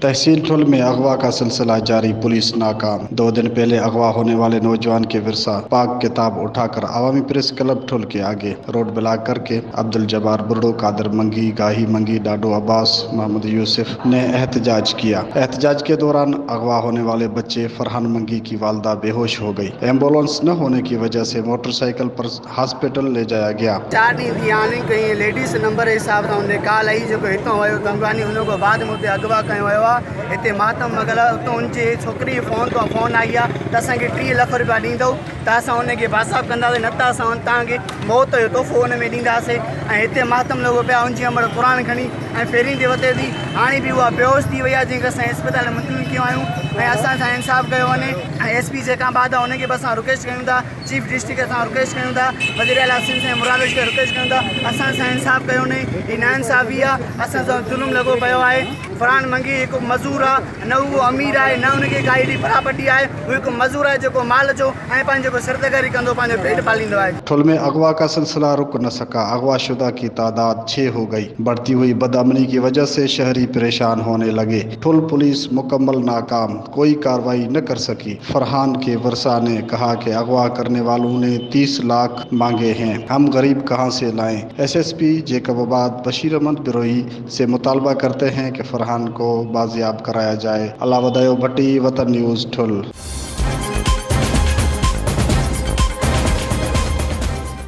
تحصیل ٹھل میں اغوا کا سلسلہ جاری، پولیس ناکام۔ 2 دن پہلے اغوا ہونے والے نوجوان کے ورثہ پاک کتاب اٹھا کر عوامی پریس کلب ٹھل کے آگے روڈ بلاک کر کے عبدالجبار برڈو، قادر منگی، گاہی منگی، ڈاڈو عباس، محمد یوسف نے احتجاج کیا۔ احتجاج کے دوران اغوا ہونے والے بچے فرحان منگی کی والدہ بے ہوش ہو گئی۔ ایمبولینس نہ ہونے کی وجہ سے موٹر سائیکل پر ہاسپٹل لے جایا گیا۔ 4 ॾींहं थी विया आहिनि। कहीं लेडीस नंबर जे हिसाब सां हुन कॉल आई, जेको हितां वियो गंगवानी, हुन खां बाद में हुते अगवा कयो वियो आहे। हिते मातम मगल हुतां हुनजे छोकिरी जे फोन आई आहे त असांखे 30 लख रुपया ॾींदव त असां हुनखे बासाब कंदासीं, न त असां तव्हांखे मौत जो तोहफ़ो हुन में ॾींदासीं। ऐं हिते मातम लॻो पिया, हुनजी अमर क़ुर खणी ऐं फेरी ते वते थी। हाणे बि उहा बेहोश थी वई आहे, जंहिंखे असां इस्पताल मुंतक़िल कयो आहियूं ऐं असां सां इंसाफ़ कयो वञे। ऐं SP जेका बाद आहे हुनखे बि असां रिक्वेस्ट कयूं था, चीफ डिस्ट्रिक्ट असां रिक्वेस्ट कयूं था, वज़ीर आला सिंध ऐं मुराद खे रिक्वेस्ट कयूं था, असां सां इंसाफ़ कयो वञे। ही नाइंसाफ़ी आहे, असां सां ज़ुल्म लॻो पियो आहे। फरहान मंगी हिकु मज़ूर आहे, न उहो अमीर आहे, न हुनखे काई एॾी प्रॉपर्टी आहे। हू हिकु मज़ूर आहे जेको माल जो ऐं पंहिंजो सिरदगरी कंदो, पंहिंजो पेट पालींदो आहे। ٹھل میں اغوا کا سلسلہ رک نہ سکا، اغوا شدہ کی تعداد 6 ہو گئی۔ بڑھتی ہوئی بدامنی کی وجہ سے شہری پریشان ہونے لگے۔ ٹھل پولیس مکمل ناکام، کوئی کارروائی نہ کر سکی۔ فرحان کے ورثاء نے کہا کہ اغوا کرنے والوں نے 30 لاکھ مانگے ہیں، ہم غریب کہاں سے لائیں۔ SSP جیکب آباد بشیر احمد بروئی سے مطالبہ کرتے ہیں کہ فرحان کو بازیاب کرایا جائے۔ علاوہ بھٹی، وطن نیوز ٹھل۔